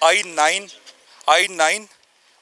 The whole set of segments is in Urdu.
I9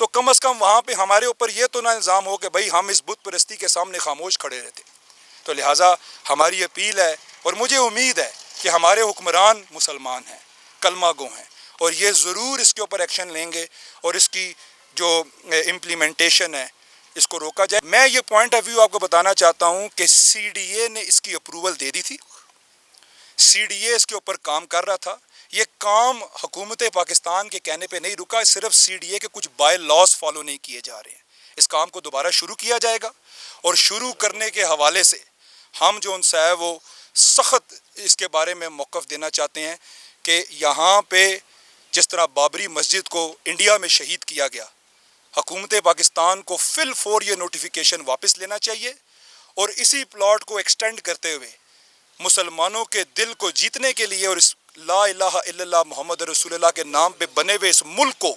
تو کم از کم وہاں پہ ہمارے اوپر یہ تو نہ الزام ہو کہ بھائی ہم اس بت پرستی کے سامنے خاموش کھڑے رہتے. تو لہٰذا ہماری اپیل ہے اور مجھے امید ہے کہ ہمارے حکمران مسلمان ہیں, کلمہ گو ہیں, اور یہ ضرور اس کے اوپر ایکشن لیں گے اور اس کی جو امپلیمنٹیشن ہے اس کو روکا جائے. میں یہ پوائنٹ آف ویو آپ کو بتانا چاہتا ہوں کہ سی ڈی اے نے اس کی اپروول دے دی تھی, سی ڈی اے اس کے اوپر کام کر رہا تھا. یہ کام حکومت پاکستان کے کہنے پہ نہیں رکا, صرف سی ڈی اے کے کچھ بائی لاز فالو نہیں کیے جا رہے ہیں. اس کام کو دوبارہ شروع کیا جائے گا, اور شروع کرنے کے حوالے سے ہم جو ان سے ہے وہ سخت اس کے بارے میں موقف دینا چاہتے ہیں کہ یہاں پہ جس طرح بابری مسجد کو انڈیا میں شہید کیا گیا, حکومت پاکستان کو فی الفور یہ نوٹیفیکیشن واپس لینا چاہیے, اور اسی پلاٹ کو ایکسٹینڈ کرتے ہوئے مسلمانوں کے دل کو جیتنے کے لیے اور اس لا الہ الا اللہ محمد رسول اللہ کے نام پہ بنے ہوئے اس ملک کو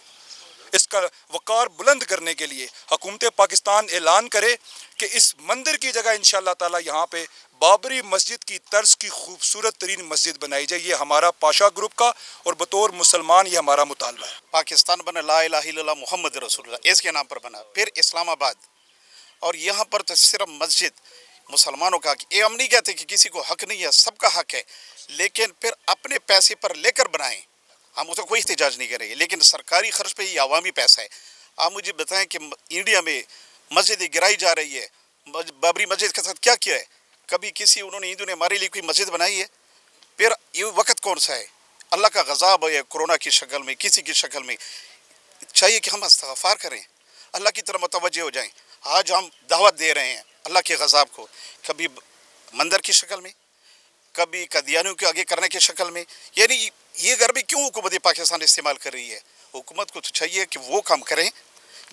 اس کا وقار بلند کرنے کے لیے حکومت پاکستان اعلان کرے کہ اس مندر کی جگہ انشاءاللہ تعالی یہاں پہ بابری مسجد کی طرز کی خوبصورت ترین مسجد بنائی جائے. یہ ہمارا پاشا گروپ کا اور بطور مسلمان یہ ہمارا مطالبہ ہے. پاکستان بنا لا الہ الا اللہ محمد رسول اللہ اس کے نام پر بنا, پھر اسلام آباد, اور یہاں پر تو صرف مسجد مسلمانوں کا حق. یہ ہم نہیں کہتے کہ کسی کو حق نہیں ہے, سب کا حق ہے, لیکن پھر اپنے پیسے پر لے کر بنائیں, ہم اس کو کوئی احتجاج نہیں کریں گے, لیکن سرکاری خرچ پہ یہ عوامی پیسہ ہے. آپ مجھے بتائیں کہ انڈیا میں مسجدیں گرائی جا رہی ہے, بابری مسجد کے ساتھ کیا کیا ہے؟ کبھی کسی انہوں نے ہندو نے ہمارے لیے کوئی مسجد بنائی ہے؟ پھر یہ وقت کون سا ہے؟ اللہ کا غضب ہے کورونا کی شکل میں, کسی کی شکل میں. چاہیے کہ ہم استغفار کریں, اللہ کی طرف متوجہ ہو جائیں. آج ہم دعوت دے رہے ہیں اللہ کے غضب کو, کبھی مندر کی شکل میں, کبھی قادیانیوں کے آگے کرنے کی شکل میں. یعنی یہ گھر بھی کیوں حکومت پاکستان استعمال کر رہی ہے؟ حکومت کو تو چاہیے کہ وہ کام کریں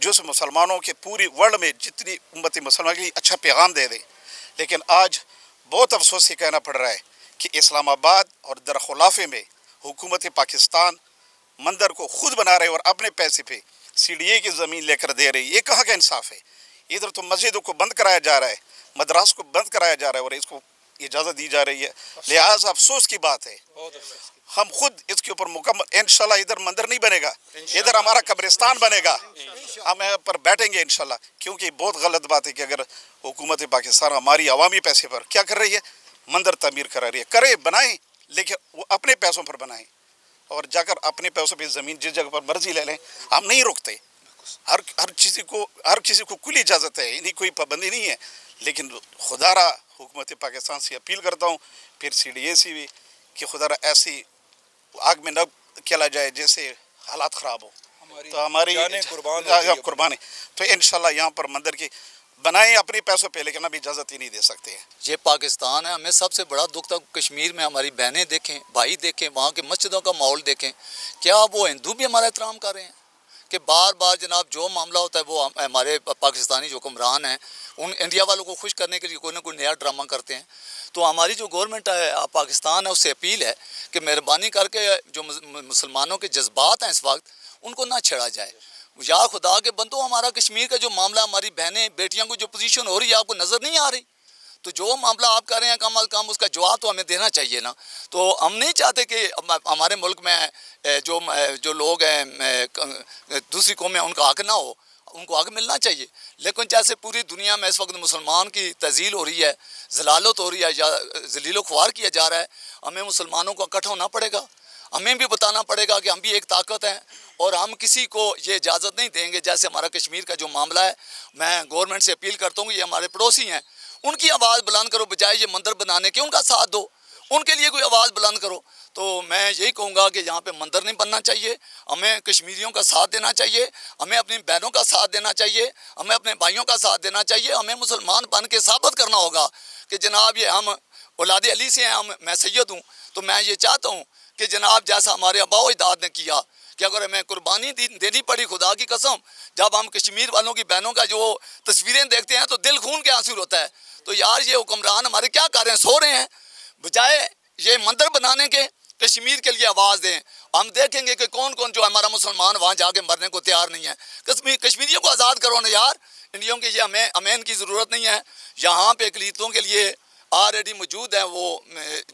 جو مسلمانوں کے پوری ورلڈ میں جتنی امت مسلمان کے لیے اچھا پیغام دے دیں. لیکن آج بہت افسوس سے کہنا پڑ رہا ہے کہ اسلام آباد اور درخلافے میں حکومت پاکستان مندر کو خود بنا رہے اور اپنے پیسے پہ سی ڈی اے کی زمین لے کر دے رہی. یہ کہاں کا انصاف ہے؟ ادھر تو مسجدوں کو بند کرایا جا رہا ہے, مدراس کو بند کرایا جا رہا ہے, اور اس کو اجازت دی جا رہی ہے. لہٰذا افسوس کی بات ہے, ہم خود اس کے اوپر مکمل انشاءاللہ ادھر مندر نہیں بنے گا, ادھر ہمارا قبرستان بنے گا, ہم یہاں پر بیٹھیں گے انشاءاللہ. کیونکہ بہت غلط بات ہے کہ اگر حکومت پاکستان ہماری عوامی پیسے پر کیا کر رہی ہے, مندر تعمیر کرا رہی ہے. کرے, بنائیں, لیکن وہ اپنے پیسوں پر بنائیں, اور جا کر اپنے پیسوں پہ زمین جس جگہ پر مرضی لے لیں. ہم نہیں روکتے, ہر کسی کو کل اجازت ہے, انہیں کوئی پابندی نہیں ہے. لیکن خدا را حکومت پاکستان سے اپیل کرتا ہوں, پھر سی ڈی اے سے بھی, کہ خدا را ایسی آگ میں نہ کھیلا جائے جیسے حالات خراب ہو. تو ہماری قربانی تو انشاءاللہ یہاں پر مندر کی بنائیں اپنے پیسوں پہ, لیکن ابھی اجازت ہی نہیں دے سکتے ہیں. یہ پاکستان ہے, ہمیں سب سے بڑا دکھ تھا کشمیر میں ہماری بہنیں دیکھیں, بھائی دیکھیں, وہاں کے مسجدوں کا ماحول دیکھیں. کیا وہ ہندو بھی ہمارا احترام کر رہے ہیں کہ بار بار جناب جو معاملہ ہوتا ہے وہ ہمارے پاکستانی جو حکمران ہیں ان انڈیا والوں کو خوش کرنے کے لیے کوئی نہ کوئی نیا ڈرامہ کرتے ہیں. تو ہماری جو گورنمنٹ ہے پاکستان ہے اس سے اپیل ہے کہ مہربانی کر کے جو مسلمانوں کے جذبات ہیں اس وقت ان کو نہ چھیڑا جائے. یا خدا کے بندو, ہمارا کشمیر کا جو معاملہ, ہماری بہنیں بیٹیاں کو جو پوزیشن ہو رہی ہے آپ کو نظر نہیں آ رہی؟ تو جو معاملہ آپ کر رہے ہیں کم از کم اس کا جواب تو ہمیں دینا چاہیے نا. تو ہم نہیں چاہتے کہ ہمارے ملک میں جو لوگ ہیں دوسری قومیں ان کا حق نہ ہو, ان کو حق ملنا چاہیے. لیکن جیسے پوری دنیا میں اس وقت مسلمان کی تذلیل ہو رہی ہے, ذلالت ہو رہی ہے, یا ذلیل و خوار کیا جا رہا ہے, ہمیں مسلمانوں کو اکٹھا ہونا پڑے گا. ہمیں بھی بتانا پڑے گا کہ ہم بھی ایک طاقت ہیں, اور ہم کسی کو یہ اجازت نہیں دیں گے. جیسے ہمارا کشمیر کا جو معاملہ ہے, میں گورنمنٹ سے اپیل کرتا ہوں کہ یہ ہمارے پڑوسی ہیں, ان کی آواز بلند کرو, بجائے یہ مندر بنانے کے ان کا ساتھ دو, ان کے لیے کوئی آواز بلند کرو. تو میں یہی کہوں گا کہ یہاں پہ مندر نہیں بننا چاہیے, ہمیں کشمیریوں کا ساتھ دینا چاہیے, ہمیں اپنی بہنوں کا ساتھ دینا چاہیے, ہمیں اپنے بھائیوں کا ساتھ دینا چاہیے. ہمیں مسلمان بن کے ثابت کرنا ہوگا کہ جناب یہ ہم اولاد علی سے ہیں, میں سید ہوں. تو میں یہ چاہتا ہوں کہ جناب جیسا ہمارے آباء و اجداد نے کیا, کہ اگر ہمیں قربانی دینی پڑی, خدا کی قسم جب ہم کشمیر والوں کی بہنوں کا جو تصویریں دیکھتے ہیں تو دل خون کے آنسو ہوتا ہے. تو یار یہ حکمران ہمارے کیا کر رہے ہیں, سو رہے ہیں, بجائے یہ مندر بنانے کے کشمیر کے لیے آواز دیں. ہم دیکھیں گے کہ کون کون جو ہمارا مسلمان وہاں جا کے مرنے کو تیار نہیں ہے. کشمیریوں کو آزاد کرو نا یار, انڈیوں کے یہ ہمیں امین کی ضرورت نہیں ہے. یہاں پہ اقلیتوں کے لیے آلریڈی موجود ہیں وہ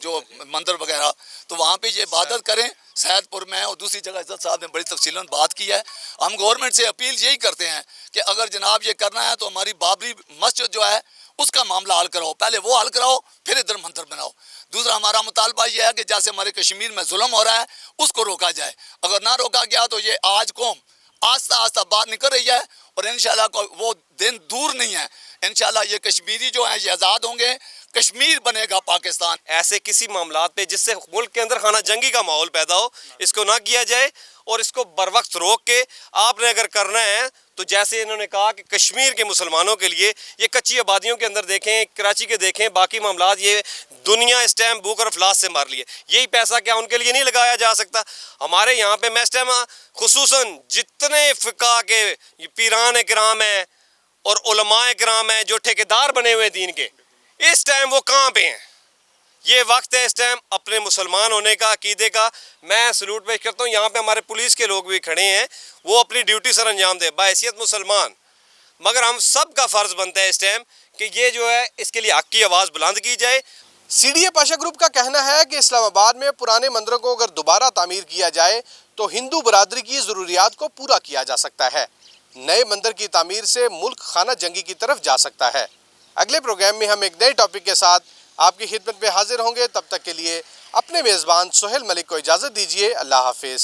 جو مندر وغیرہ, تو وہاں پہ یہ عبادت کریں, سید پور میں اور دوسری جگہ عزت صاحب نے بڑی تفصیلاً بات کی ہے. ہم گورنمنٹ سے اپیل یہی کرتے ہیں کہ اگر جناب یہ کرنا ہے تو ہماری بابری مسجد جو ہے اس کا معاملہ حل کراؤ. پہلے وہ حل کراؤ پھر ادھر مندر بناؤ. دوسرا ہمارا مطالبہ یہ ہے کہ جیسے ہمارے کشمیر میں ظلم ہو رہا ہے اس کو روکا جائے. اگر نہ روکا گیا تو یہ آج قوم آہستہ آہستہ باہر نکل رہی ہے اور انشاءاللہ وہ دن دور نہیں ہے. انشاءاللہ یہ کشمیری جو ہیں یہ آزاد ہوں گے. کشمیر بنے گا پاکستان. ایسے کسی معاملات پہ جس سے ملک کے اندر خانہ جنگی کا ماحول پیدا ہو اس کو نہ کیا جائے اور اس کو بر وقت روک کے آپ نے اگر کرنا ہے تو جیسے انہوں نے کہا کہ کشمیر کے مسلمانوں کے لیے یہ کچی آبادیوں کے اندر دیکھیں, کراچی کے دیکھیں, باقی معاملات یہ دنیا اس ٹائم بھوک اور افلاس سے مار لیے. یہی پیسہ کیا ان کے لیے نہیں لگایا جا سکتا؟ ہمارے یہاں پہ میں اس ٹائم خصوصاً جتنے فقہ کے پیران کرام ہیں اور علماء کرام ہیں جو ٹھیکیدار بنے ہوئے دین کے, اس ٹائم وہ کہاں پہ ہیں؟ یہ وقت ہے اس ٹائم اپنے مسلمان ہونے کا, عقیدے کا. میں سلوٹ پیش کرتا ہوں. یہاں پہ ہمارے پولیس کے لوگ بھی کھڑے ہیں, وہ اپنی ڈیوٹی سر انجام دیں بحیثیت مسلمان. مگر ہم سب کا فرض بنتا ہے اس ٹائم کہ یہ جو ہے اس کے لیے حق کی آواز بلند کی جائے. C D A Pasha group کا کہنا ہے کہ اسلام آباد میں پرانے مندروں کو اگر دوبارہ تعمیر کیا جائے تو ہندو برادری کی ضروریات کو پورا کیا جا سکتا ہے. نئے مندر کی تعمیر سے ملک خانہ جنگی کی طرف جا سکتا ہے. اگلے پروگرام میں ہم ایک نئے ٹاپک کے ساتھ آپ کی خدمت میں حاضر ہوں گے. تب تک کے لیے اپنے میزبان سہیل ملک کو اجازت دیجیے. اللہ حافظ.